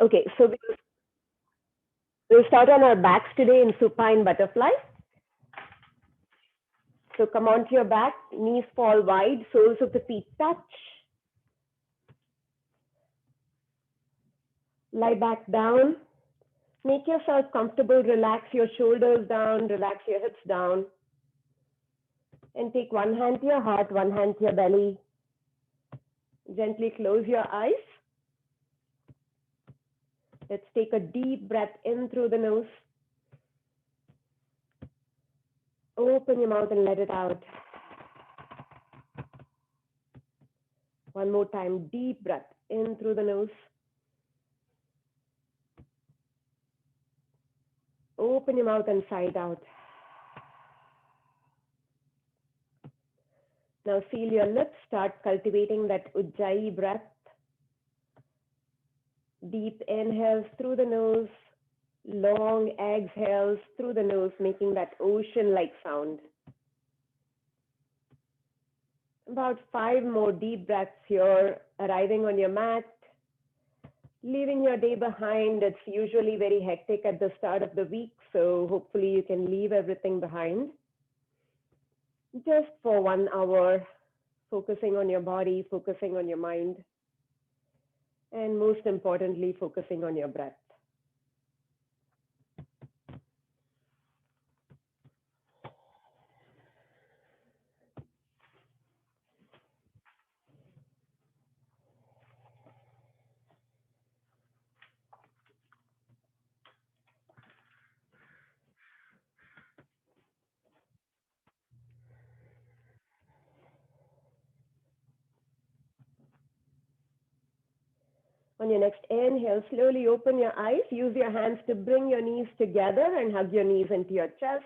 Okay, so we'll start on our backs today in supine butterfly. So come onto your back, knees fall wide, soles of the feet touch. Lie back down. Make yourself comfortable, relax your shoulders down, relax your hips down. And take one hand to your heart, one hand to your belly. Gently close your eyes. Let's take a deep breath in through the nose. Open your mouth and let it out. One more time, deep breath in through the nose. Open your mouth and sigh out. Now feel your lips start cultivating that Ujjayi breath. Deep inhales through the nose, long exhales through the nose, making that ocean-like sound. About 5 more deep breaths here, arriving on your mat, leaving your day behind. It's usually very hectic at the start of the week, so hopefully you can leave everything behind. Just for 1 hour, focusing on your body, focusing on your mind, and most importantly, focusing on your breath. On your next inhale, slowly open your eyes. Use your hands to bring your knees together and hug your knees into your chest.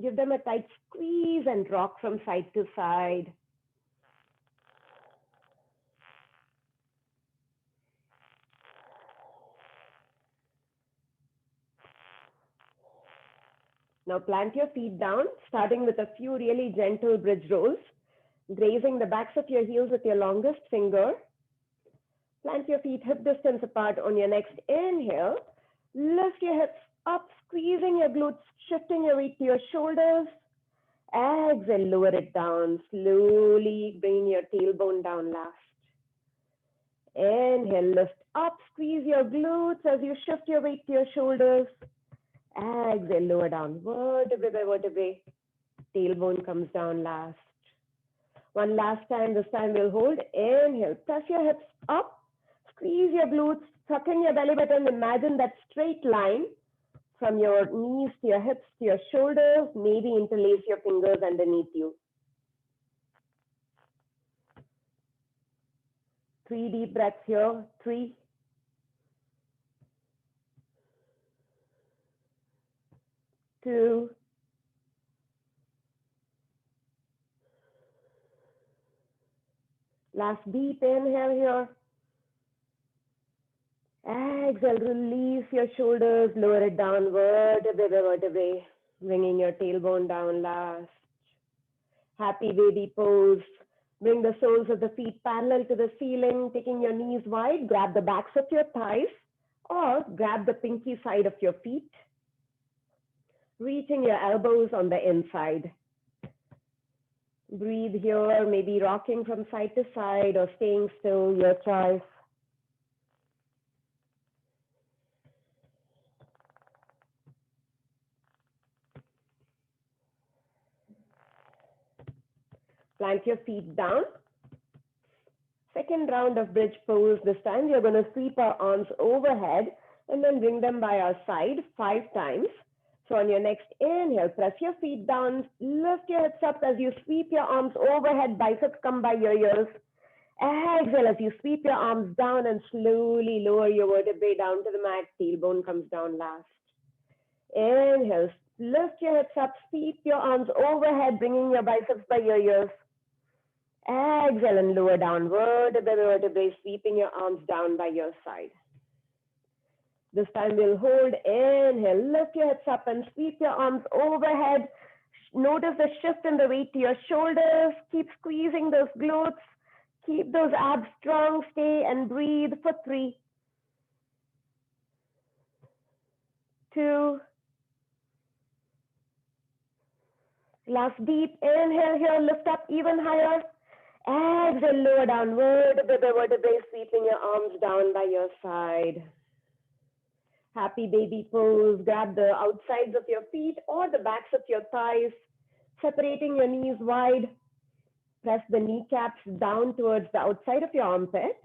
Give them a tight squeeze and rock from side to side. Now plant your feet down, starting with a few really gentle bridge rolls, grazing the backs of your heels with your longest finger. Plant your feet hip distance apart on your next inhale. Lift your hips up, squeezing your glutes, shifting your weight to your shoulders. Exhale, lower it down. Slowly bring your tailbone down last. Inhale, lift up, squeeze your glutes as you shift your weight to your shoulders. Exhale, lower down, vertebrae by vertebrae. Tailbone comes down last. One last time, this time we'll hold. Inhale, press your hips up. Squeeze your glutes, tuck in your belly button. Imagine that straight line from your knees to your hips to your shoulders. Maybe interlace your fingers underneath you. 3 deep breaths here. 3, 2, last deep inhale here. Exhale, release your shoulders, lower it down, vertebrae by vertebrae, bringing your tailbone down last. Happy baby pose. Bring the soles of the feet parallel to the ceiling, taking your knees wide. Grab the backs of your thighs or grab the pinky side of your feet. Reaching your elbows on the inside. Breathe here, maybe rocking from side to side or staying still, your choice. Plant your feet down. Second round of bridge pose. This time we are going to sweep our arms overhead and then bring them by our side 5 times. So on your next inhale, press your feet down, lift your hips up as you sweep your arms overhead, biceps come by your ears. Exhale as you sweep your arms down and slowly lower your vertebrae down to the mat, tailbone comes down last. Inhale, lift your hips up, sweep your arms overhead, bringing your biceps by your ears. Exhale and lower down, vertebrae by vertebrae, sweeping your arms down by your side. This time we'll hold. Inhale, lift your hips up and sweep your arms overhead. Notice the shift in the weight to your shoulders. Keep squeezing those glutes. Keep those abs strong. Stay and breathe for 3, 2. Last deep inhale here, lift up even higher. Exhale, lower down, vertebrae, sweeping your arms down by your side. Happy baby pose. Grab the outsides of your feet or the backs of your thighs, separating your knees wide. Press the kneecaps down towards the outside of your armpit.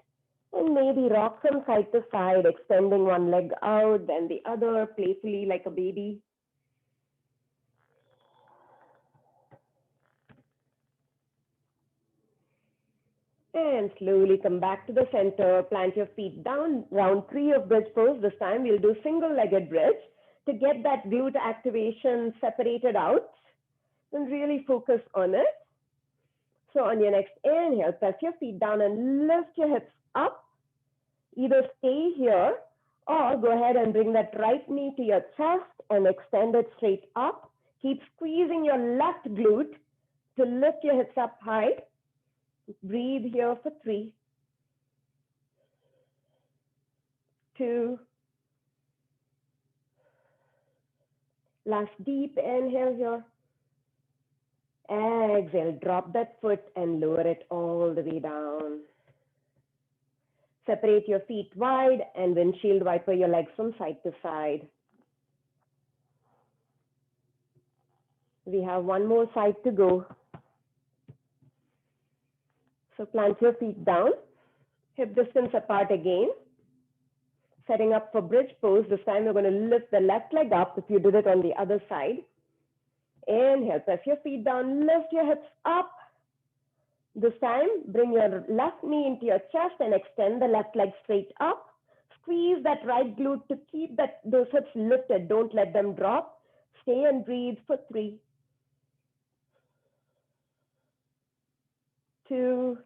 And maybe rock from side to side, extending one leg out, then the other, playfully like a baby. And slowly come back to the center, plant your feet down, round 3 of bridge pose. This time we'll do single-legged bridge to get that glute activation separated out and really focus on it. So on your next inhale, press your feet down and lift your hips up. Either stay here or go ahead and bring that right knee to your chest and extend it straight up. Keep squeezing your left glute to lift your hips up high. Breathe here for 3, 2. Last deep inhale here. Exhale, drop that foot and lower it all the way down. Separate your feet wide and windshield wiper your legs from side to side. We have one more side to go. So plant your feet down, hip distance apart again. Setting up for bridge pose. This time we're going to lift the left leg up if you did it on the other side. Inhale, press your feet down, lift your hips up. This time, bring your left knee into your chest and extend the left leg straight up. Squeeze that right glute to keep those hips lifted. Don't let them drop. Stay and breathe for 3, 2.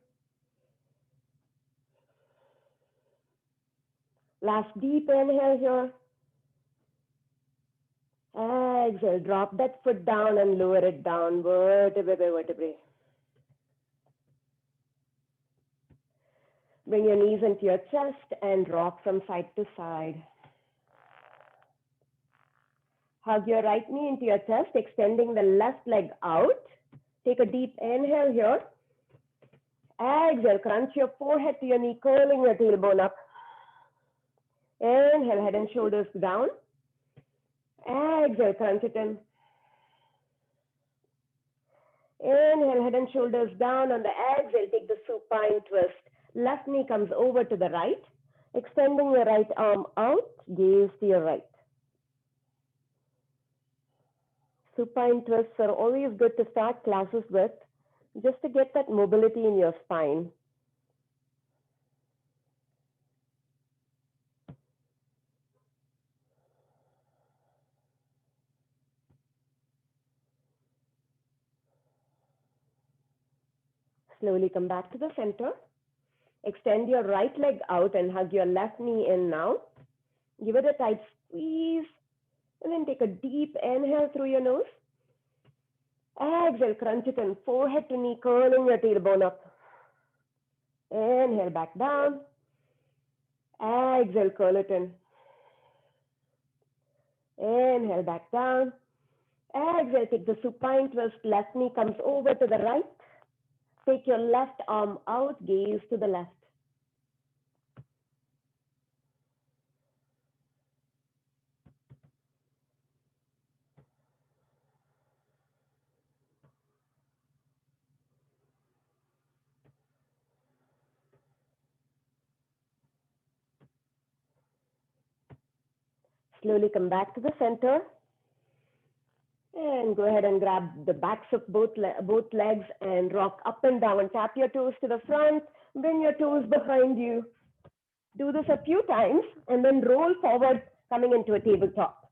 Last deep inhale here. Exhale, drop that foot down and lower it down, vertebrae by vertebrae. Bring your knees into your chest and rock from side to side. Hug your right knee into your chest, extending the left leg out. Take a deep inhale here. Exhale, crunch your forehead to your knee, curling your tailbone up. Inhale, head and shoulders down. Exhale, crunch it in. Inhale, head and shoulders down. On the exhale, take the supine twist. Left knee comes over to the right. Extending your right arm out, gaze to your right. Supine twists are always good to start classes with, just to get that mobility in your spine. Slowly come back to the center. Extend your right leg out and hug your left knee in now. Give it a tight squeeze. And then take a deep inhale through your nose. Exhale, crunch it in, forehead to knee, curling your tailbone up. Inhale, back down. Exhale, curl it in. Inhale, back down. Exhale, take the supine twist. Left knee comes over to the right. Take your left arm out, gaze to the left. Slowly come back to the center. And go ahead and grab the backs of both legs and rock up and down. Tap your toes to the front, bring your toes behind you. Do this a few times and then roll forward, coming into a tabletop.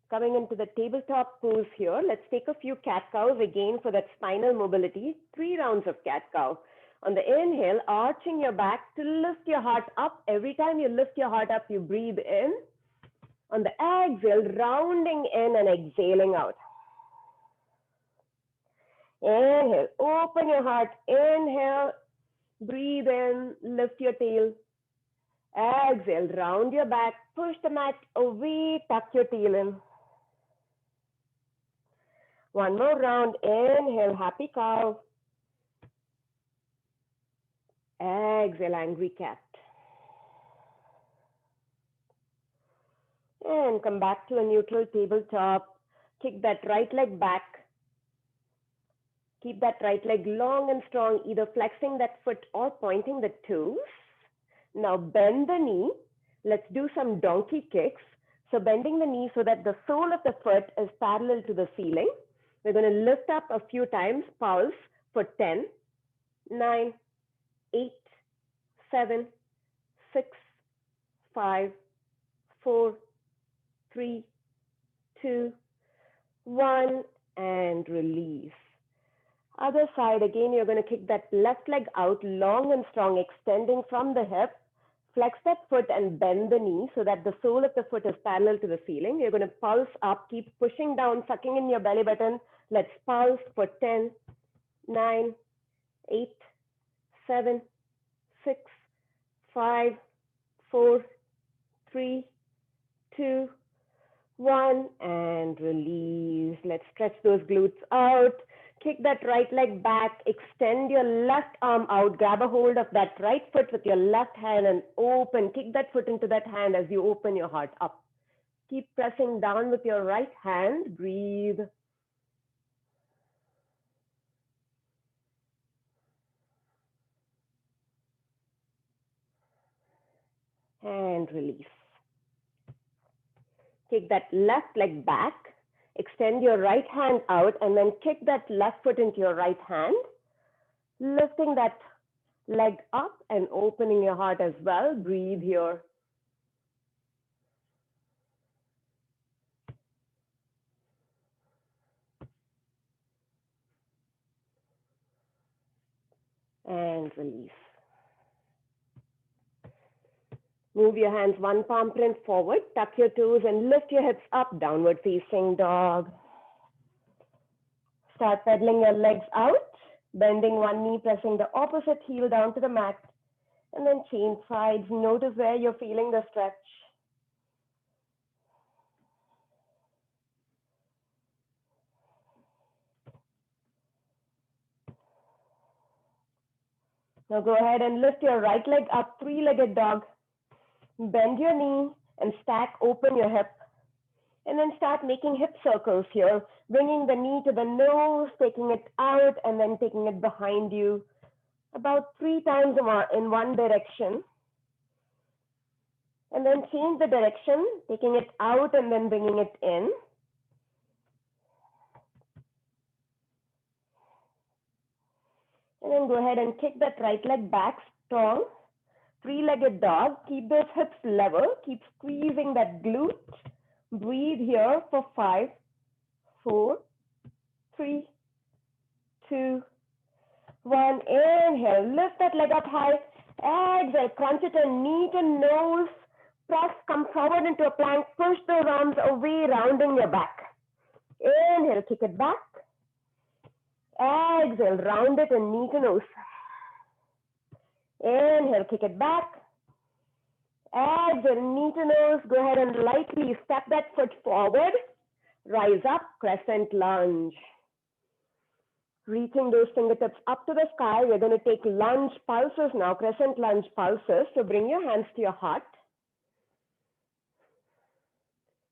Coming into the tabletop pose here, let's take a few cat-cows again for that spinal mobility. 3 rounds of cat-cow. On the inhale, arching your back to lift your heart up. Every time you lift your heart up, you breathe in. On the exhale, rounding in and exhaling out. Inhale, open your heart. Inhale, Breathe in, lift your tail. Exhale, round your back, push the mat away, tuck your tail in. One more round, inhale, happy cow. Exhale, angry cat. And come back to a neutral tabletop. Kick that right leg back. Keep that right leg long and strong, either flexing that foot or pointing the toes. Now bend the knee. Let's do some donkey kicks. So bending the knee so that the sole of the foot is parallel to the ceiling. We're going to lift up a few times, pulse for 10, 9, 8, 7, 6, 5, 4, 3, 2, 1, and release. Other side, again, you're going to kick that left leg out long and strong, extending from the hip. Flex that foot and bend the knee so that the sole of the foot is parallel to the ceiling. You're going to pulse up, keep pushing down, sucking in your belly button. Let's pulse for 10, 9, 8, 7, 6, 5, 4, 3, 2, 1, and release. Let's stretch those glutes out. Kick that right leg back, extend your left arm out, grab a hold of that right foot with your left hand and open. Kick that foot into that hand as you open your heart up. Keep pressing down with your right hand. Breathe. And release. Kick that left leg back. Extend your right hand out and then kick that left foot into your right hand. Lifting that leg up and opening your heart as well. Breathe here. And release. Move your hands one palm print forward, tuck your toes and lift your hips up, downward facing dog. Start pedaling your legs out, bending one knee, pressing the opposite heel down to the mat, and then change sides. Notice where you're feeling the stretch. Now go ahead and lift your right leg up, three-legged dog. Bend your knee and stack open your hip. And then start making hip circles here, bringing the knee to the nose, taking it out, and then taking it behind you. About 3 times in one direction. And then change the direction, taking it out and then bringing it in. And then go ahead and kick that right leg back strong. Three-legged dog. Keep those hips level. Keep squeezing that glute. Breathe here for 5, 4, 3, 2, 1. Inhale. Lift that leg up high. Exhale. Crunch it in knee to nose. Press. Come forward into a plank. Push those arms away, rounding your back. Inhale. Kick it back. Exhale. Round it in knee to nose. Inhale, kick it back. Exhale, knee to nose. Go ahead and lightly step that foot forward. Rise up, crescent lunge. Reaching those fingertips up to the sky. We're going to take lunge pulses now, crescent lunge pulses. So bring your hands to your heart.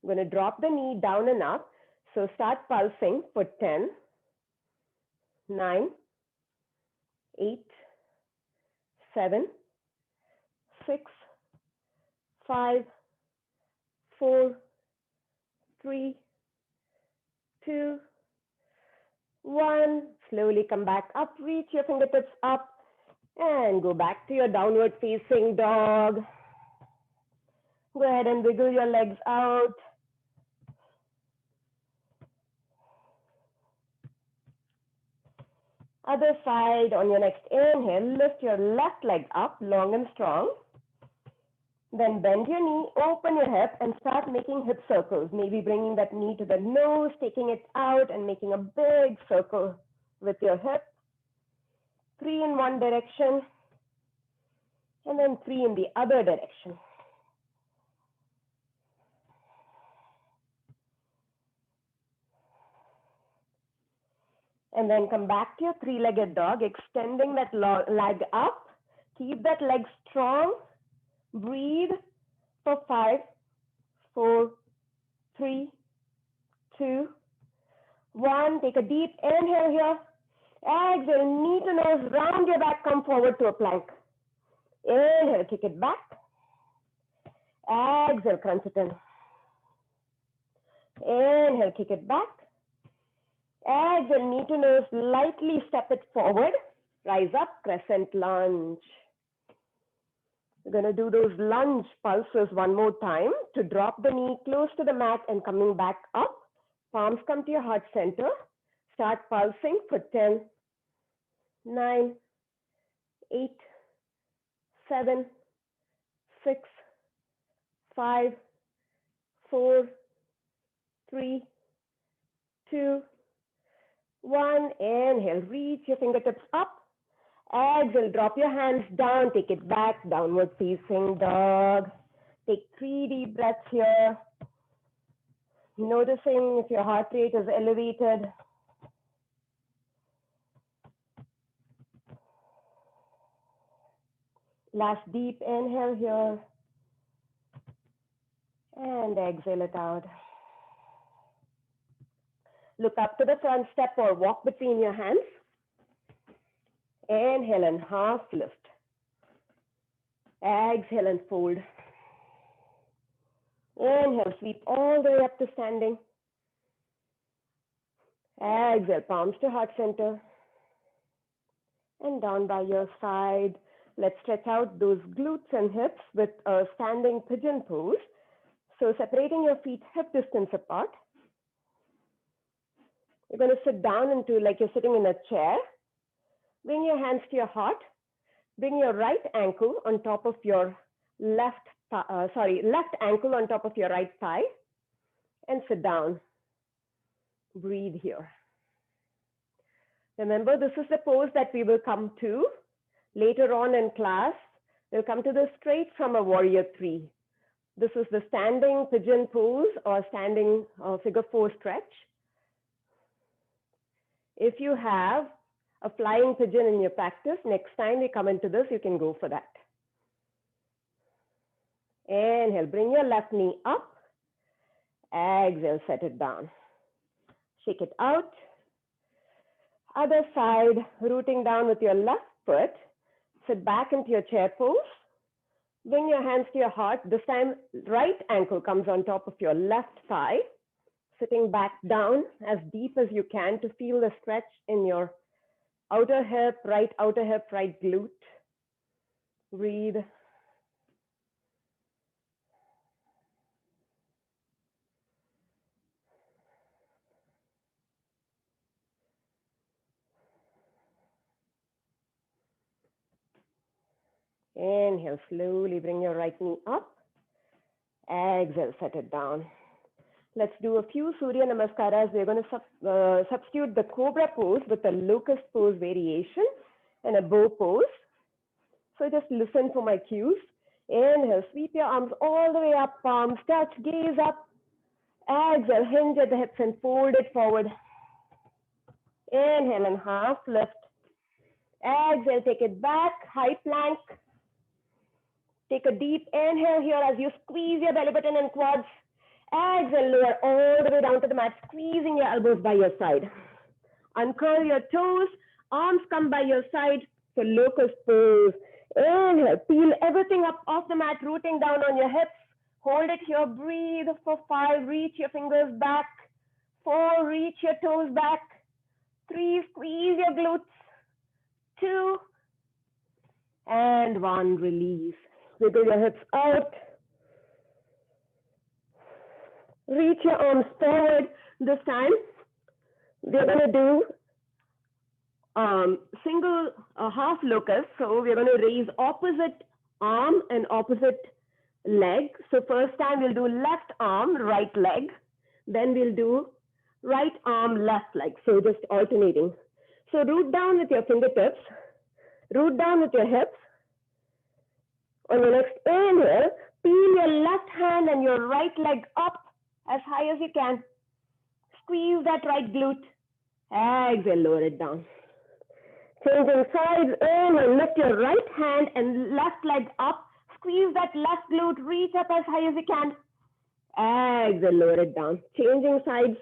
I'm going to drop the knee down and up. So start pulsing for 10, 9, 8, 7, 6, 5, 4, 3, 2, 1. Slowly come back up, reach your fingertips up, and go back to your downward facing dog. Go ahead and wiggle your legs out. Other side, on your next inhale, lift your left leg up, long and strong. Then bend your knee, open your hip, and start making hip circles. Maybe bringing that knee to the nose, taking it out, and making a big circle with your hip. 3 in one direction. And then 3 in the other direction. And then come back to your three-legged dog, extending that leg up. Keep that leg strong. Breathe for 5, 4, 3, 2, 1. Take a deep inhale here. Exhale, knee to nose, round your back, come forward to a plank. Inhale, kick it back. Exhale, crunch it in. Inhale, kick it back. Exhale, knee to nose, lightly step it forward. Rise up, crescent lunge. We're going to do those lunge pulses one more time to drop the knee close to the mat and coming back up. Palms come to your heart center. Start pulsing for 10, 9, 8, 7, 6, 5, 4, 3, 2, 1. Inhale, reach your fingertips up. Exhale, drop your hands down, take it back, downward facing dog. Take 3 deep breaths here. Noticing if your heart rate is elevated. Last deep inhale here. And exhale it out. Look up to the front, step or walk between your hands. Inhale and half lift. Exhale and fold. Inhale, sweep all the way up to standing. Exhale, palms to heart center. And down by your side. Let's stretch out those glutes and hips with a standing pigeon pose. So separating your feet hip distance apart. You're going to sit down into like you're sitting in a chair. Bring your hands to your heart. Bring your right ankle on top of your left ankle on top of your right thigh. And sit down. Breathe here. Remember, this is the pose that we will come to later on in class. We'll come to this straight from a warrior 3. This is the standing pigeon pose or standing figure 4 stretch. If you have a flying pigeon in your practice, next time we come into this, you can go for that. Inhale, bring your left knee up. Exhale, set it down. Shake it out. Other side, rooting down with your left foot. Sit back into your chair pose. Bring your hands to your heart. This time, right ankle comes on top of your left thigh. Sitting back down as deep as you can to feel the stretch in your outer hip, right glute. Breathe. Inhale, slowly bring your right knee up. Exhale, set it down. Let's do a few Surya Namaskaras. We're going to substitute the cobra pose with a locust pose variation and a bow pose. So just listen for my cues. Inhale, sweep your arms all the way up, palms touch, gaze up. Exhale, hinge at the hips and fold it forward. Inhale and half lift. Exhale, take it back, high plank. Take a deep inhale here as you squeeze your belly button and quads. Exhale, lower all the way down to the mat, squeezing your elbows by your side. Uncurl your toes, arms come by your side for locust pose. Inhale, peel everything up off the mat, rooting down on your hips. Hold it here, breathe for 5, reach your fingers back. 4, reach your toes back. 3, squeeze your glutes. 2, and 1, release. Wiggle your hips out. Reach your arms forward. This time, we're going to do single half locust. So we're going to raise opposite arm and opposite leg. So first time we'll do left arm, right leg. Then we'll do right arm, left leg. So just alternating. So root down with your fingertips. Root down with your hips. On your next inhale, peel your left hand and your right leg up as high as you can. Squeeze that right glute. Exhale, lower it down. Changing sides, inhale, lift your right hand and left leg up. Squeeze that left glute, reach up as high as you can. Exhale, lower it down. Changing sides,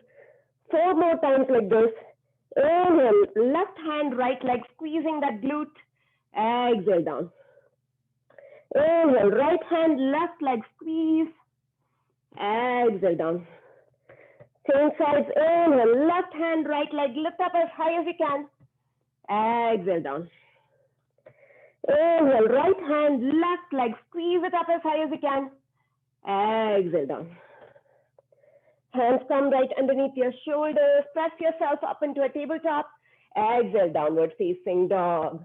4 more times like this. Inhale, left hand, right leg, squeezing that glute. Exhale down. Inhale, right hand, left leg, squeeze. Exhale down. Change sides, inhale, left hand, right leg, lift up as high as you can. Exhale down. Inhale, right hand, left leg, squeeze it up as high as you can. Exhale down. Hands come right underneath your shoulders. Press yourself up into a tabletop. Exhale, downward facing dog.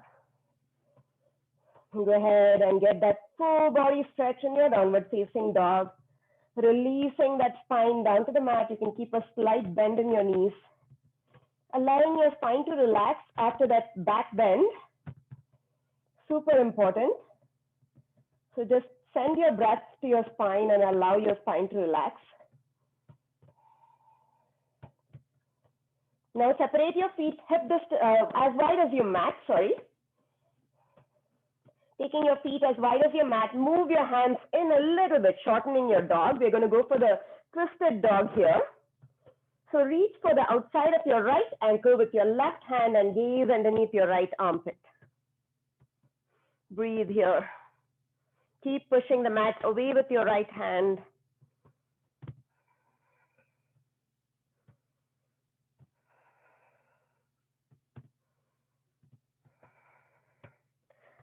Go ahead and get that full body stretch in your downward facing dog. Releasing that spine down to the mat. You can keep a slight bend in your knees. Allowing your spine to relax after that back bend. Super important. So just send your breath to your spine and allow your spine to relax. Now separate your feet hip distance as wide as your mat, Taking your feet as wide as your mat, move your hands in a little bit, shortening your dog. We're going to go for the twisted dog here. So reach for the outside of your right ankle with your left hand and gaze underneath your right armpit. Breathe here. Keep pushing the mat away with your right hand.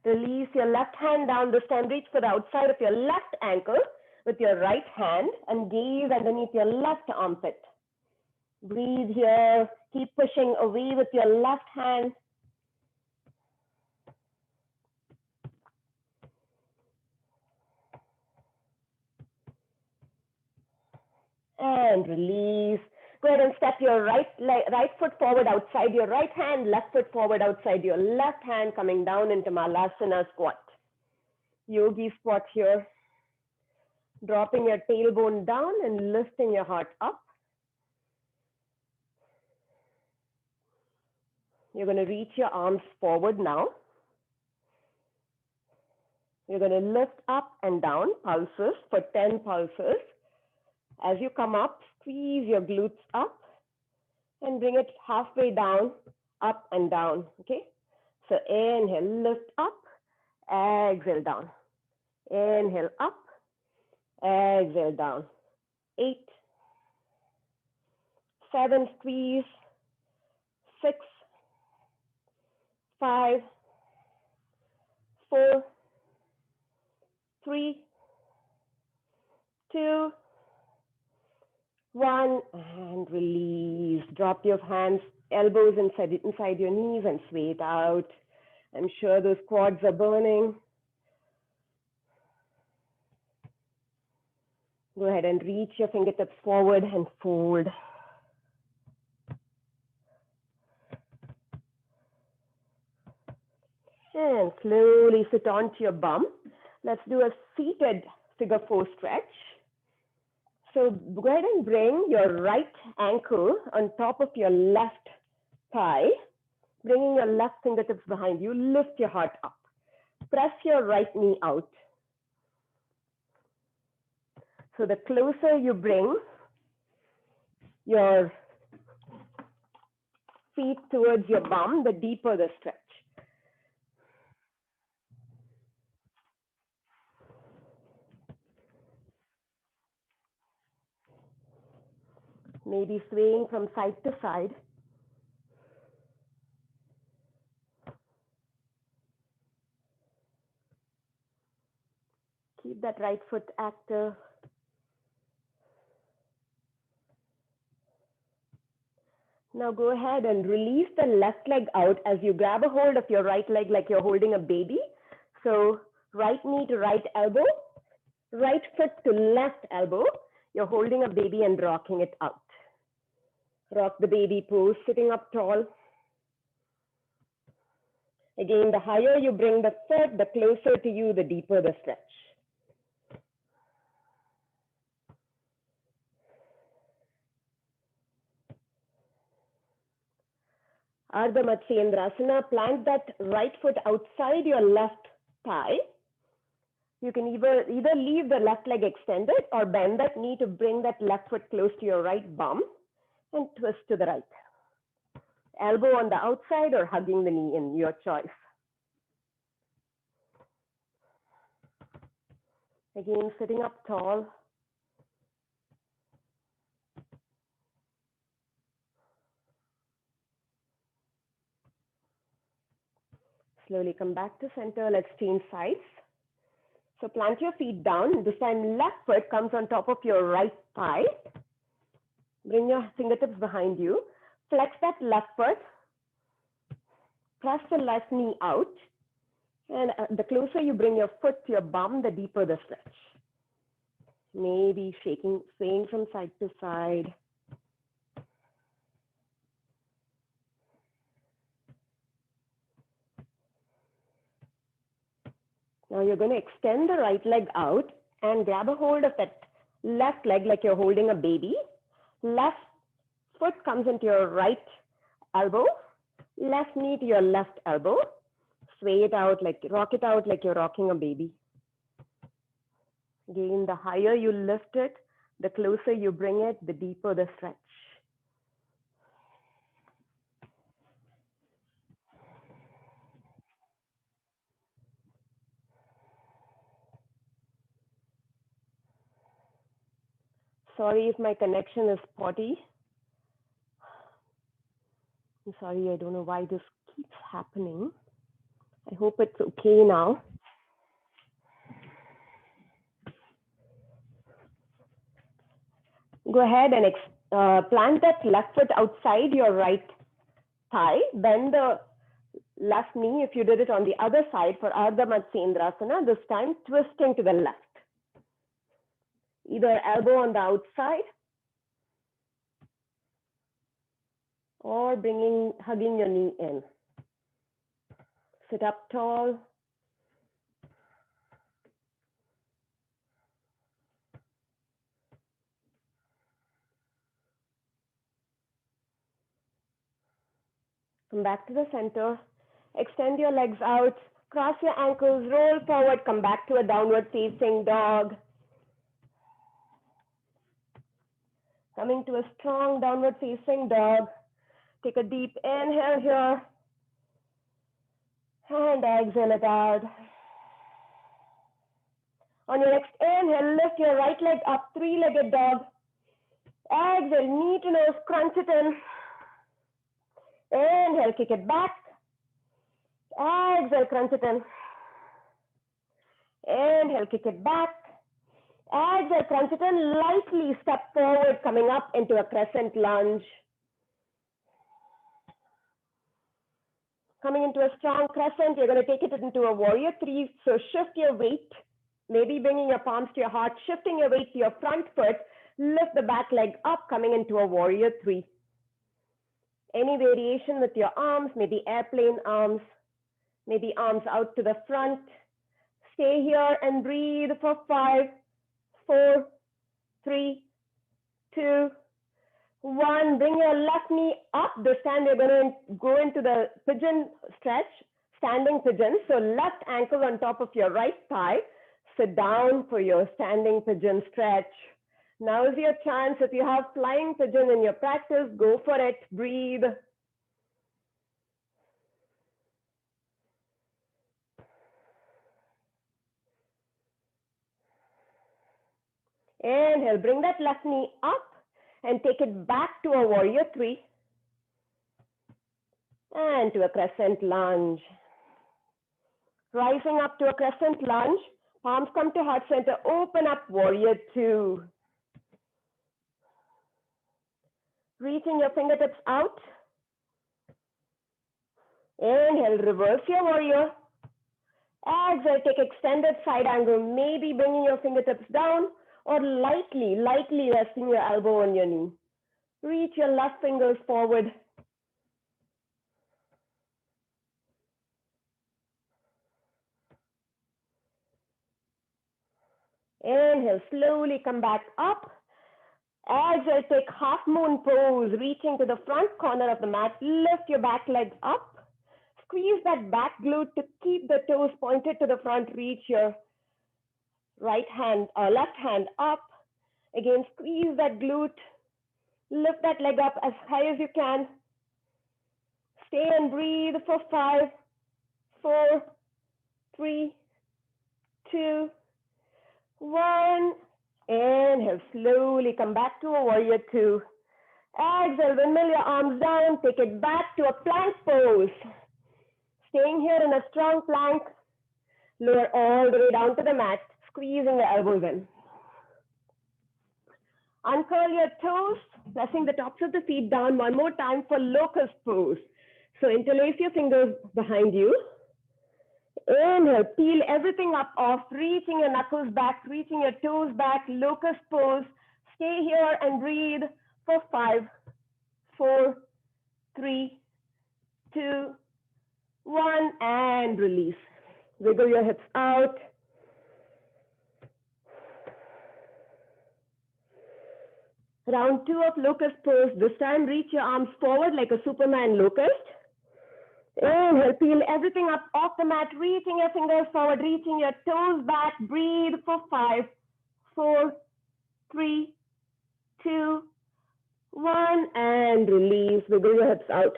Release your left hand down this time. Reach for the outside of your left ankle with your right hand and gaze underneath your left armpit. Breathe here. Keep pushing away with your left hand. And release. Go ahead and step your right foot forward outside your right hand, left foot forward outside your left hand, coming down into Malasana squat. Yogi squat here. Dropping your tailbone down and lifting your heart up. You're going to reach your arms forward now. You're going to lift up and down pulses for 10 pulses. As you come up, squeeze your glutes up and bring it halfway down, up and down, okay? So inhale, lift up, exhale down. Inhale up, exhale down. 8, 7, squeeze. 6, 5, 4, 3, 2, 1, and release. Drop your hands, elbows inside your knees and sway it out. I'm sure those quads are burning. Go ahead and reach your fingertips forward and fold. And slowly sit onto your bum. Let's do a seated figure 4 stretch. So go ahead and bring your right ankle on top of your left thigh, bringing your left fingertips behind you. Lift your heart up. Press your right knee out. So the closer you bring your feet towards your bum, the deeper the stretch. Maybe swaying from side to side. Keep that right foot active. Now go ahead and release the left leg out as you grab a hold of your right leg like you're holding a baby. So right knee to right elbow, right foot to left elbow. You're holding a baby and rocking it out. Rock the baby pose, sitting up tall. Again, the higher you bring the foot, the closer to you, the deeper the stretch. Ardha Matsyendrasana, plant that right foot outside your left thigh. You can either leave the left leg extended or bend that knee to bring that left foot close to your right bum and twist to the right. Elbow on the outside or hugging the knee in, your choice. Again, sitting up tall. Slowly come back to center. Let's change sides. So plant your feet down. This time left foot comes on top of your right thigh. Bring your fingertips behind you. Flex that left foot. Press the left knee out. And the closer you bring your foot to your bum, the deeper the stretch. Maybe shaking, swaying from side to side. Now you're going to extend the right leg out and grab a hold of that left leg like you're holding a baby. Left foot comes into your right elbow. Left knee to your left elbow. Sway it out, rock it out like you're rocking a baby. Again, the higher you lift it, the closer you bring it, the deeper the stretch. Sorry if my connection is spotty. I'm sorry, I don't know why this keeps happening. I hope it's okay now. Go ahead and plant that left foot outside your right thigh. Bend the left knee if you did it on the other side for Ardha Matsyendrasana, this time twisting to the left. Either elbow on the outside or hugging your knee in. Sit up tall. Come back to the center. Extend your legs out. Cross your ankles, roll forward, come back to a downward facing dog. Coming to a strong downward facing dog. Take a deep inhale here. And exhale it out. On your next inhale, lift your right leg up, three-legged dog. Exhale, knee to nose, crunch it in. Inhale, kick it back. Exhale, crunch it in. Inhale, kick it back. Exhale, crunch it in. Lightly step forward, coming up into a crescent lunge. Coming into a strong crescent, you're going to take it into a warrior three. So shift your weight, maybe bringing your palms to your heart, shifting your weight to your front foot. Lift the back leg up, coming into a warrior three. Any variation with your arms, maybe airplane arms, maybe arms out to the front. Stay here and breathe for 5, 4, 3, 2, 1. Bring your left knee up. This time you're going to go into the pigeon stretch, standing pigeon. So left ankle on top of your right thigh. Sit down for your standing pigeon stretch. Now is your chance. If you have flying pigeon in your practice, go for it. Breathe. Inhale, bring that left knee up and take it back to a warrior three and to a crescent lunge. Rising up to a crescent lunge, palms come to heart center, open up warrior two. Reaching your fingertips out. Inhale, reverse your warrior. Exhale, take extended side angle, maybe bringing your fingertips down or lightly resting your elbow on your knee. Reach your left fingers forward. Inhale, slowly come back up. Exhale, take half moon pose, reaching to the front corner of the mat. Lift your back leg up. Squeeze that back glute to keep the toes pointed to the front. Reach your right hand or left hand up. Again, squeeze that glute. Lift that leg up as high as you can. Stay and breathe for 5, 4, 3, 2, 1. Inhale, slowly come back to a warrior 2. Exhale, windmill your arms down, take it back to a plank pose. Staying here in a strong plank, lower all the way down to the mat, squeezing the elbows in. Uncurl your toes, pressing the tops of the feet down one more time for locust pose. So interlace your fingers behind you. Inhale, peel everything up off, reaching your knuckles back, reaching your toes back, locust pose. Stay here and breathe for 5, 4, 3, 2, 1, and release. Wiggle your hips out. Round 2 of locust pose. This time, reach your arms forward like a Superman locust. Inhale, peel everything up off the mat, reaching your fingers forward, reaching your toes back. Breathe for 5, 4, 3, 2, 1, and release. Wiggle your hips out.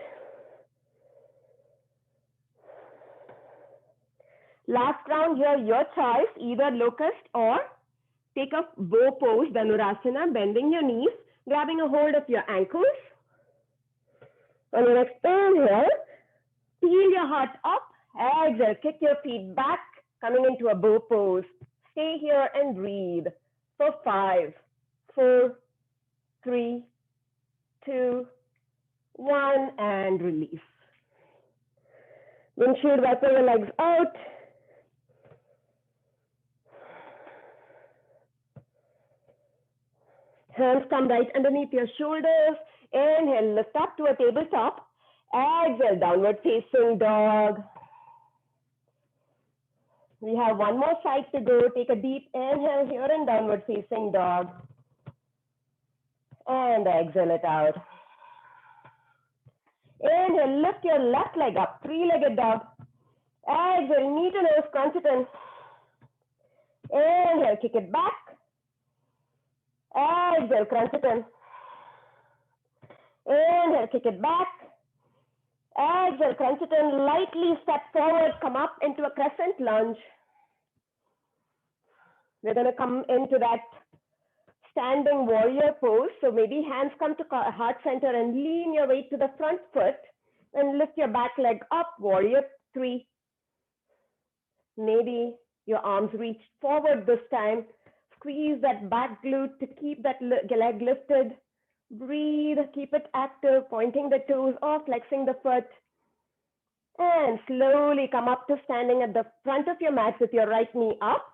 Last round here, your choice, either locust or take a bow pose, Dhanurasana, bending your knees, grabbing a hold of your ankles. On your next inhale, peel your heart up. Exhale, kick your feet back, coming into a bow pose. Stay here and breathe for 5, 4, 3, 2, 1, and release. Windshield wiper your legs out. Hands come right underneath your shoulders. Inhale, lift up to a tabletop. Exhale, downward facing dog. We have one more side to go. Take a deep inhale here in downward facing dog. And exhale it out. Inhale, lift your left leg up, three-legged dog. Exhale, knee to nose, crunch it in. Inhale, kick it back. Exhale, crunch it in. Inhale, kick it back. Exhale, crunch it in. Lightly step forward, come up into a crescent lunge. We're going to come into that standing warrior pose. So maybe hands come to heart center and lean your weight to the front foot and lift your back leg up, warrior 3. Maybe your arms reach forward this time. Squeeze that back glute to keep that leg lifted. Breathe, keep it active, pointing the toes or flexing the foot. And slowly come up to standing at the front of your mat with your right knee up.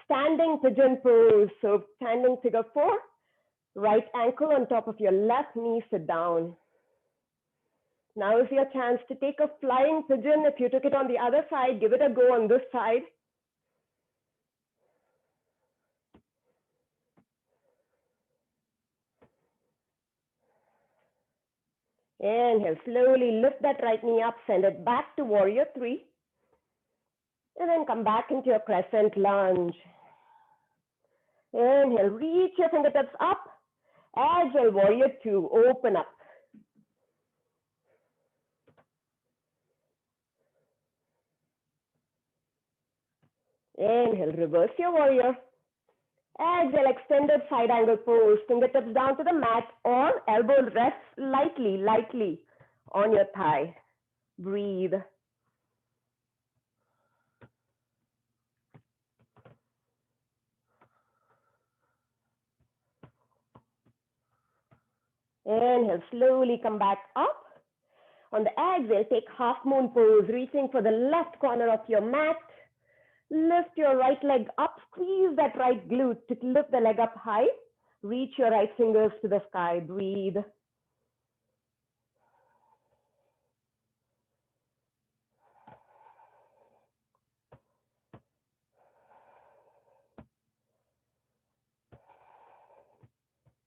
Standing pigeon pose. So standing figure 4, right ankle on top of your left knee, sit down. Now is your chance to take a flying pigeon. If you took it on the other side, give it a go on this side. Inhale, slowly lift that right knee up, send it back to warrior 3. And then come back into your crescent lunge. Inhale, reach your fingertips up. Exhale, warrior 2, open up. Inhale, reverse your warrior. Exhale, extended side angle pose. Fingertips down to the mat or elbow rests lightly on your thigh. Breathe. Inhale, slowly come back up. On the exhale, take half moon pose, reaching for the left corner of your mat. Lift your right leg up, squeeze that right glute to lift the leg up high. Reach your right fingers to the sky, breathe.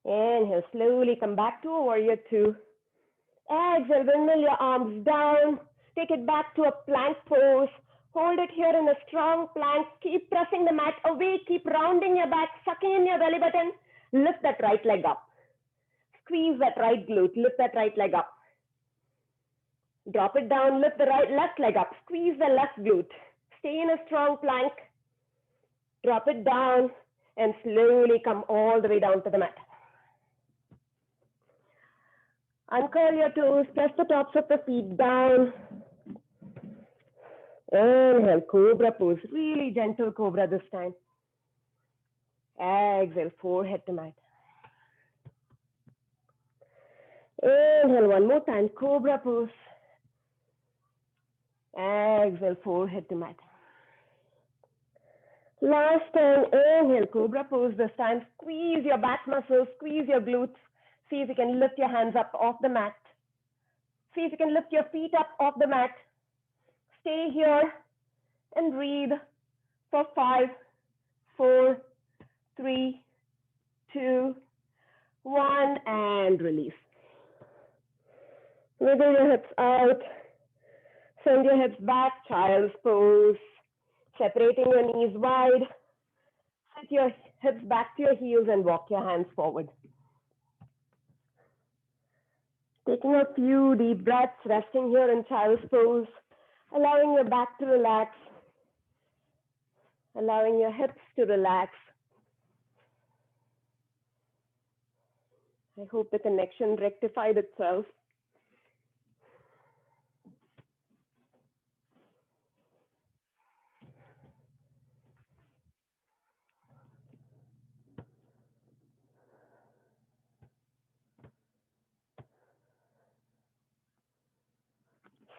Inhale, slowly come back to a warrior two. Exhale, windmill your arms down. Take it back to a plank pose. Hold it here in a strong plank. Keep pressing the mat away. Keep rounding your back, sucking in your belly button. Lift that right leg up. Squeeze that right glute. Lift that right leg up. Drop it down. Lift the left leg up. Squeeze the left glute. Stay in a strong plank. Drop it down and slowly come all the way down to the mat. Uncurl your toes. Press the tops of the feet down. Inhale, cobra pose. Really gentle cobra this time. Exhale, forehead to mat. Inhale, one more time, cobra pose. Exhale, forehead to mat. Last time, inhale, cobra pose. This time, squeeze your back muscles, squeeze your glutes. See if you can lift your hands up off the mat. See if you can lift your feet up off the mat. Stay here and breathe for 5, 4, 3, 2, 1, and release. Wiggle your hips out. Send your hips back, child's pose. Separating your knees wide. Set your hips back to your heels and walk your hands forward. Taking a few deep breaths, resting here in child's pose. Allowing your back to relax. Allowing your hips to relax. I hope the connection rectified itself.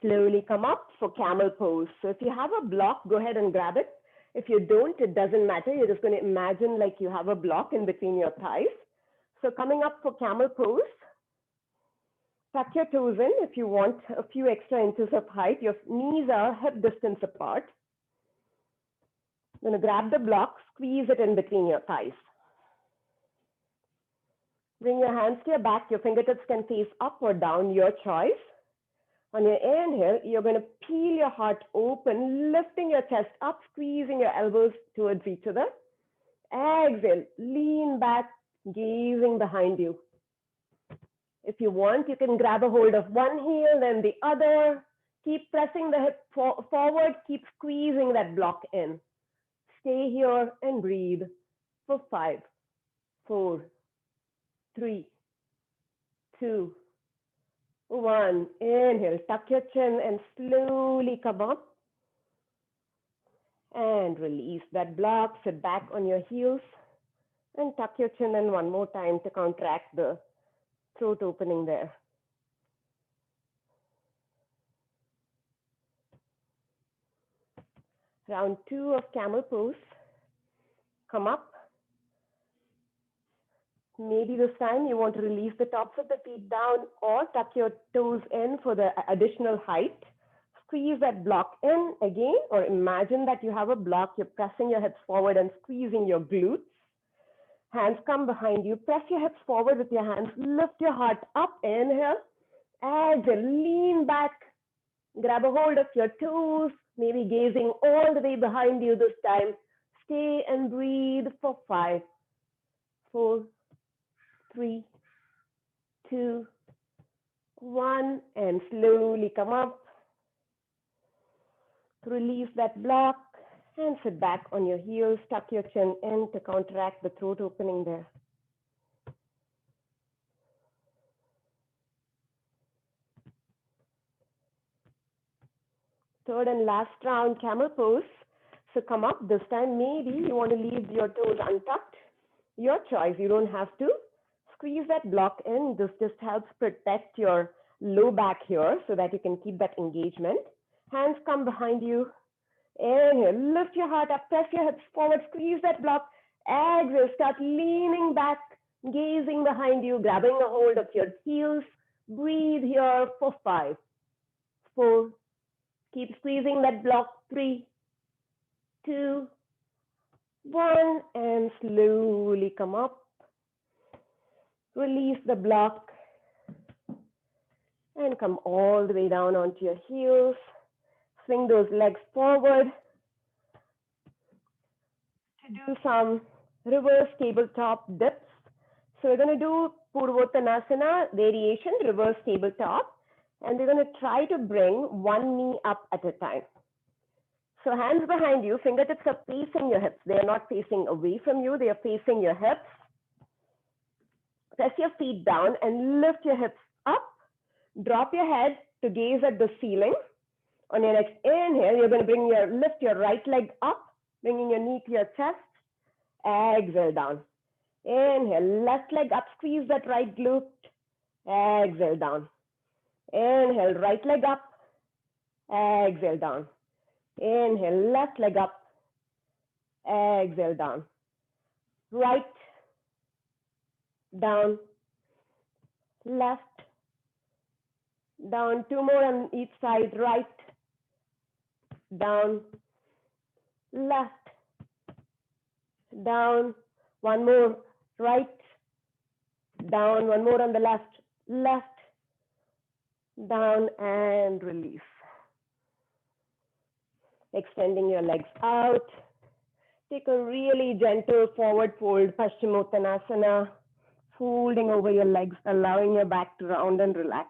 Slowly come up for camel pose. So if you have a block, go ahead and grab it. If you don't, it doesn't matter. You're just going to imagine like you have a block in between your thighs. So coming up for camel pose, tuck your toes in if you want a few extra inches of height. Your knees are hip distance apart. You're going to grab the block, squeeze it in between your thighs. Bring your hands to your back. Your fingertips can face up or down, your choice. On your inhale, you're going to peel your heart open, lifting your chest up, squeezing your elbows towards each other. Exhale, lean back, gazing behind you. If you want, you can grab a hold of one heel, then the other. Keep pressing the hip forward, keep squeezing that block in. Stay here and breathe for 5, 4, 3, 2, 1. Inhale, tuck your chin and slowly come up. And release that block, sit back on your heels and tuck your chin in one more time to contract the throat opening there. Round 2 of camel pose. Come up. Maybe this time you want to release the tops of the feet down or tuck your toes in for the additional height. Squeeze that block in again, or imagine that you have a block. You're pressing your hips forward and squeezing your glutes. Hands come behind you. Press your hips forward with your hands. Lift your heart up. Inhale. Exhale. Lean back. Grab a hold of your toes. Maybe gazing all the way behind you this time. Stay and breathe for 5, 4, 3, 2, 1. And slowly come up. Release that block and sit back on your heels. Tuck your chin in to counteract the throat opening there. Third and last round, camel pose. So come up. This time, maybe you want to leave your toes untucked. Your choice. You don't have to. Squeeze that block in. This just helps protect your low back here so that you can keep that engagement. Hands come behind you. Inhale, lift your heart up, press your hips forward, squeeze that block. Exhale, start leaning back, gazing behind you, grabbing a hold of your heels. Breathe here for 5, 4. Keep squeezing that block. 3, 2, 1. And slowly come up. Release the block and come all the way down onto your heels. Swing those legs forward to do some reverse tabletop dips. So we're going to do Purvottanasana variation, reverse tabletop, and we're going to try to bring one knee up at a time. So hands behind you, fingertips are facing your hips. They are not facing away from you, they are facing your hips. Press your feet down and lift your hips up. Drop your head to gaze at the ceiling. On your next inhale, you're going to lift your right leg up, bringing your knee to your chest. Exhale down. Inhale, left leg up, squeeze that right glute. Exhale down. Inhale, right leg up. Exhale down. Inhale, left leg up. Exhale down. Right, down, left, down. Two more on each side. Right, down, left, down. One more. Right, down. One more on the left, left, down, and release. Extending your legs out. Take a really gentle forward fold, Paschimottanasana, folding over your legs, allowing your back to round and relax.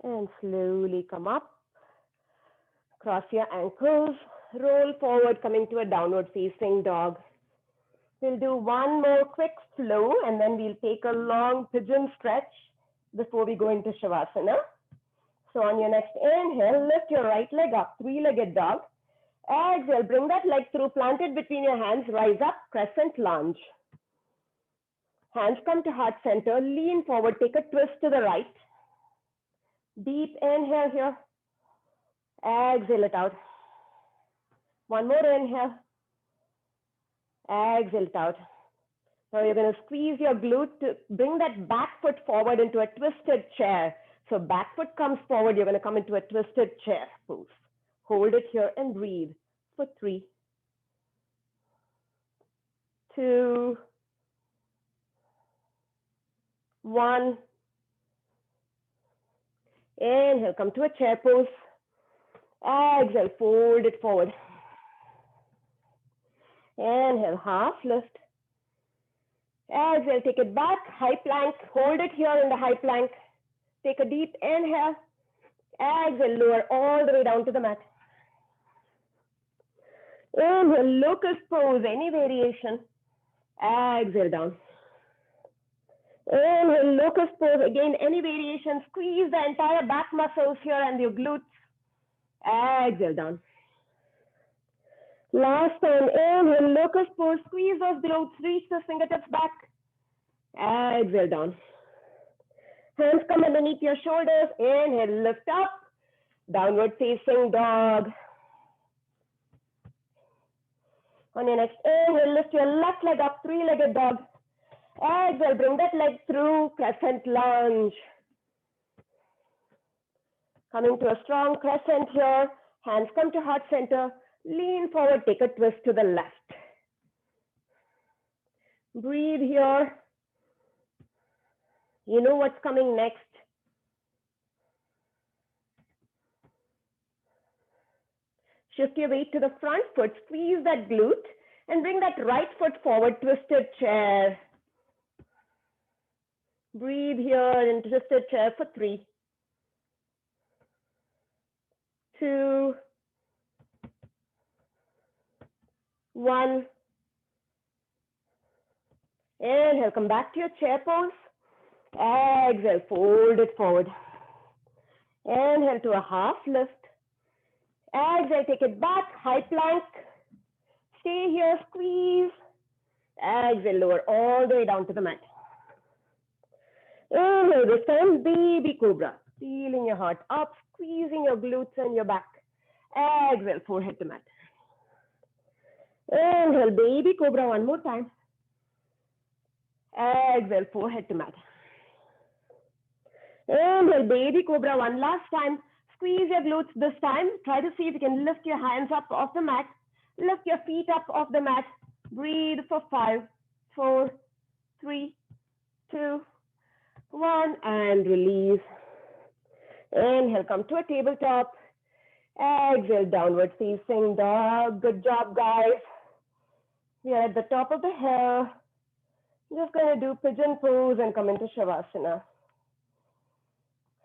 And slowly come up, cross your ankles, roll forward, coming to a downward facing dog. We'll do one more quick flow and then we'll take a long pigeon stretch before we go into Shavasana. So on your next inhale, lift your right leg up, three-legged dog. Exhale, bring that leg through, plant it between your hands, rise up, crescent lunge. Hands come to heart center, lean forward, take a twist to the right. Deep inhale here. Exhale it out. One more inhale. Exhale it out. Now you're going to squeeze your glute to bring that back foot forward into a twisted chair. So back foot comes forward, you're going to come into a twisted chair pose. Hold it here and breathe for 3, 2, 1. Inhale, come to a chair pose. Exhale, fold it forward. Inhale, half lift. Exhale, take it back, high plank. Hold it here in the high plank. Take a deep inhale. Exhale, lower all the way down to the mat. Inhale, locust pose, any variation. Exhale down. Inhale, locust pose, again, any variation. Squeeze the entire back muscles here and your glutes. Exhale down. Last time, inhale, locust pose, squeeze those glutes, reach the fingertips back. Exhale down. Hands come underneath your shoulders. Inhale, lift up. Downward facing dog. On your next inhale, lift your left leg up, three-legged dog. Exhale, bring that leg through, crescent lunge. Coming to a strong crescent here. Hands come to heart center. Lean forward, take a twist to the left. Breathe here. You know what's coming next. Shift your weight to the front foot, squeeze that glute, and bring that right foot forward, twisted chair. Breathe here in twisted chair for 3, 2, 1. Inhale, come back to your chair pose. Exhale, fold it forward. Inhale to a half lift. Exhale, take it back, high plank. Stay here, squeeze. Exhale, lower all the way down to the mat. Inhale, this time, baby cobra. Feeling your heart up, squeezing your glutes and your back. Exhale, forehead to mat. Inhale, baby cobra, one more time. Exhale, forehead to mat. Inhale, baby cobra one last time. Squeeze your glutes this time. Try to see if you can lift your hands up off the mat. Lift your feet up off the mat. Breathe for 5, 4, 3, 2, 1, and release. Inhale, come to a tabletop. Exhale, downward facing dog. Good job, guys. We are at the top of the hill. Just going to do pigeon pose and come into Shavasana.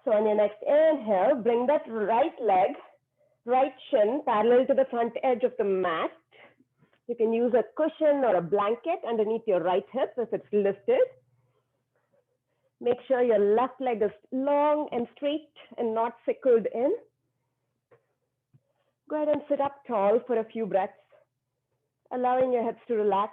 So on your next inhale, bring that right leg, right shin parallel to the front edge of the mat. You can use a cushion or a blanket underneath your right hip if it's lifted. Make sure your left leg is long and straight and not sickled in. Go ahead and sit up tall for a few breaths, allowing your hips to relax.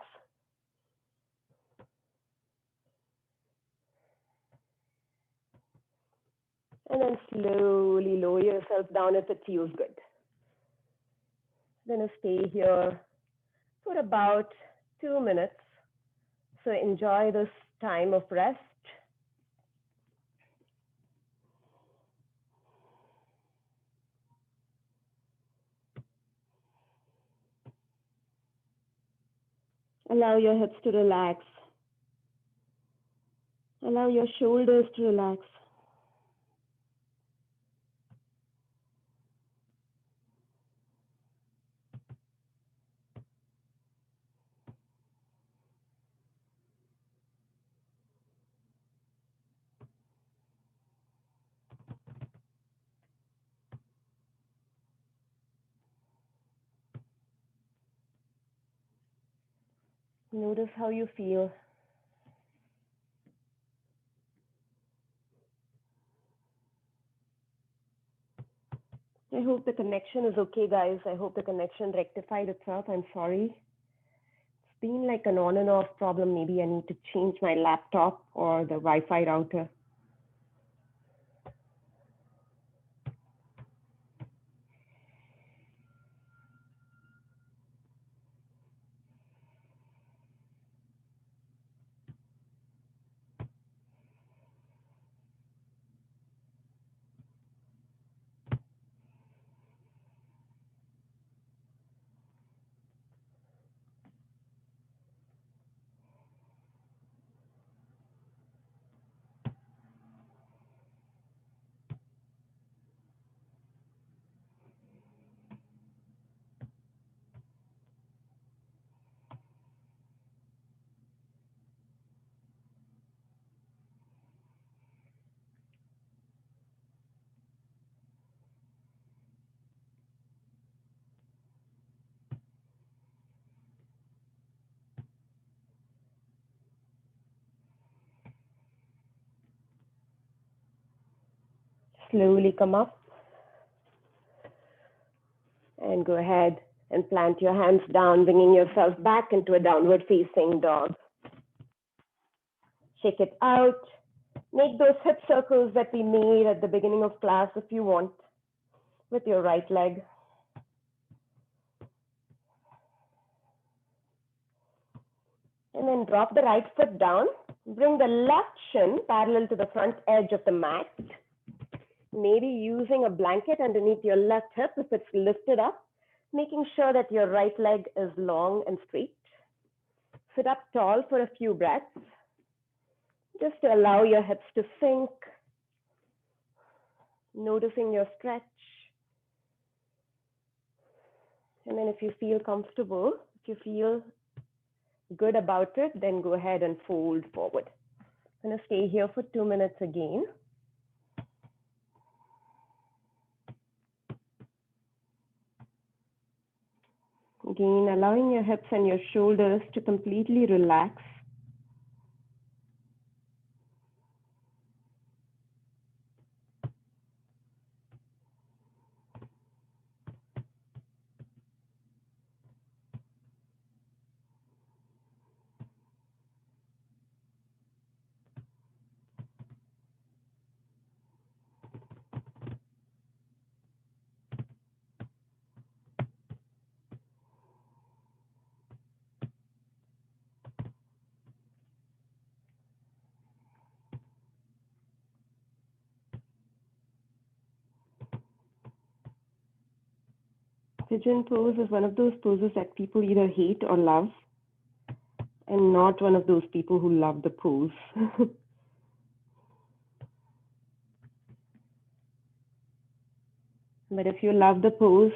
And then slowly lower yourself down if it feels good. Then stay here for about 2 minutes. So enjoy this time of rest. Allow your hips to relax. Allow your shoulders to relax. Notice how you feel. I hope the connection is okay, guys. I hope the connection rectified itself. I'm sorry. It's been like an on and off problem. Maybe I need to change my laptop or the Wi-Fi router. Slowly come up and go ahead and plant your hands down, bringing yourself back into a downward facing dog. Shake it out. Make those hip circles that we made at the beginning of class if you want with your right leg. And then drop the right foot down. Bring the left shin parallel to the front edge of the mat. Maybe using a blanket underneath your left hip if it's lifted up, making sure that your right leg is long and straight. Sit up tall for a few breaths, just to allow your hips to sink, noticing your stretch. And then if you feel comfortable, if you feel good about it, then go ahead and fold forward. I'm going to stay here for 2 minutes again. Again, allowing your hips and your shoulders to completely relax. Pigeon pose is one of those poses that people either hate or love, and not one of those people who love the pose. But if you love the pose,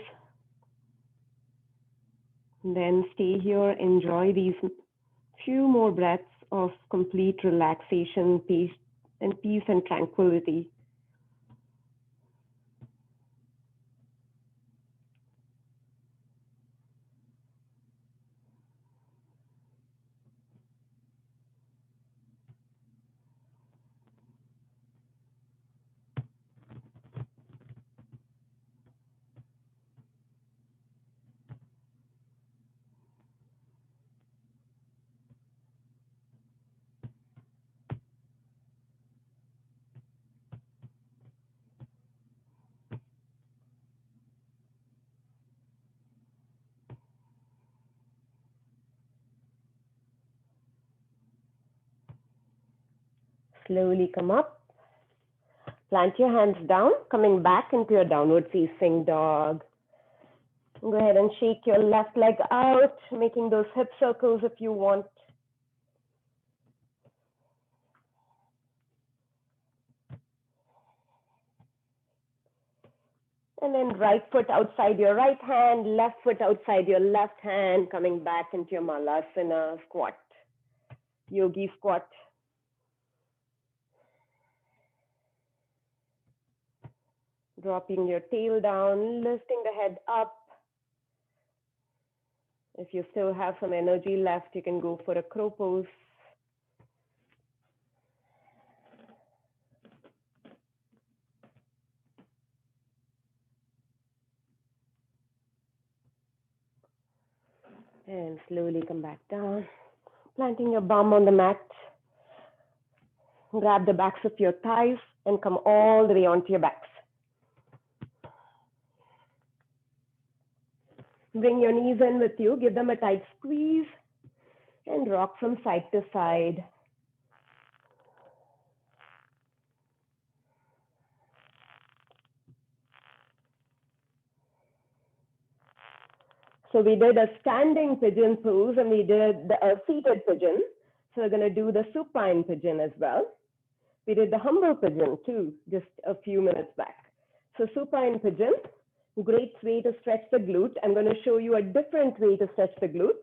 then stay here, enjoy these few more breaths of complete relaxation, peace and tranquility. Slowly come up, plant your hands down, coming back into your downward facing dog. Go ahead and shake your left leg out, making those hip circles if you want. And then right foot outside your right hand, left foot outside your left hand, coming back into your Malasana squat, yogi squat. Dropping your tail down, lifting the head up. If you still have some energy left, you can go for a crow pose. And slowly come back down, planting your bum on the mat. Grab the backs of your thighs and come all the way onto your backs. Bring your knees in with you, give them a tight squeeze, and rock from side to side. So we did a standing pigeon pose and we did a seated pigeon. So we're going to do the supine pigeon as well. We did the humble pigeon too, just a few minutes back. So supine pigeon, great way to stretch the glute. I'm going to show you a different way to stretch the glute.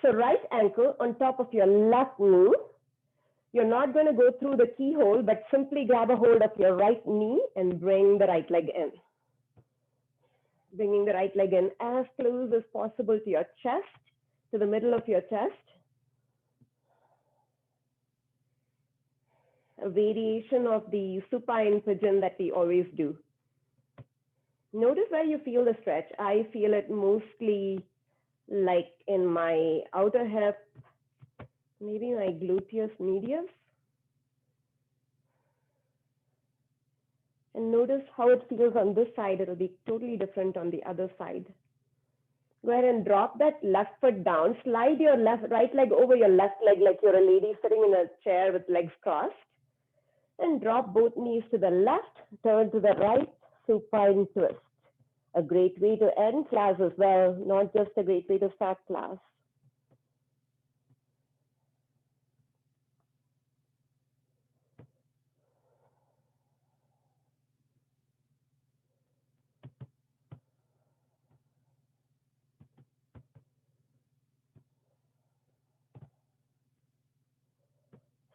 So right ankle on top of your left knee. You're not going to go through the keyhole, but simply grab a hold of your right knee and bring the right leg in. Bringing the right leg in as close as possible to your chest, to the middle of your chest. A variation of the supine pigeon that we always do. Notice where you feel the stretch. I feel it mostly like in my outer hip, maybe my gluteus medius. And notice how it feels on this side. It'll be totally different on the other side. Go ahead and drop that left foot down. Slide your right leg over your left leg like you're a lady sitting in a chair with legs crossed. And drop both knees to the left, turn to the right, supine twist. A great way to end class as well, not just a great way to start class.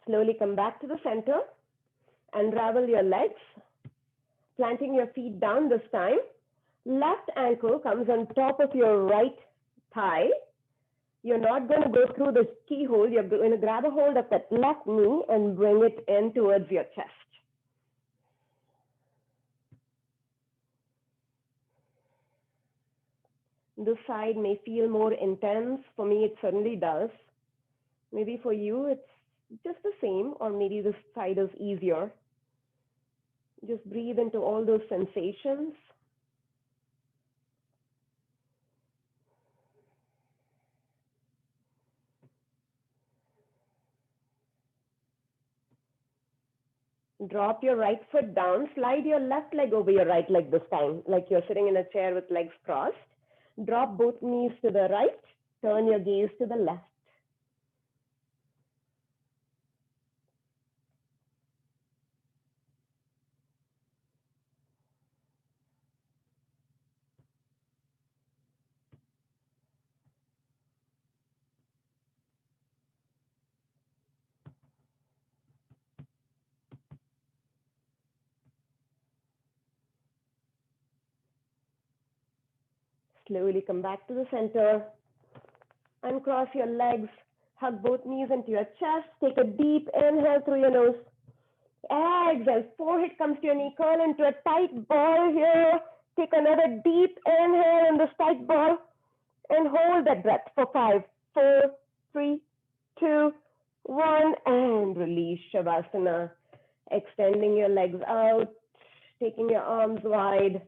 Slowly come back to the center. Unravel your legs, planting your feet down this time. Left ankle comes on top of your right thigh. You're not going to go through this keyhole. You're going to grab a hold of that left knee and bring it in towards your chest. This side may feel more intense. For me, it certainly does. Maybe for you, it's just the same, or maybe this side is easier. Just breathe into all those sensations. Drop your right foot down, slide your left leg over your right leg this time, like you're sitting in a chair with legs crossed. Drop both knees to the right, turn your gaze to the left. Slowly come back to the center. Uncross your legs. Hug both knees into your chest. Take a deep inhale through your nose. Exhale. Forehead comes to your knee. Curl into a tight ball here. Take another deep inhale in this tight ball. And hold that breath for 5, 4, 3, 2, 1. And release Shavasana. Extending your legs out. Taking your arms wide.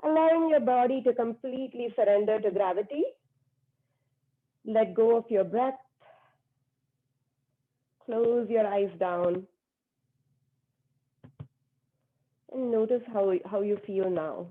Allowing your body to completely surrender to gravity. Let go of your breath. Close your eyes down. And notice how you feel now.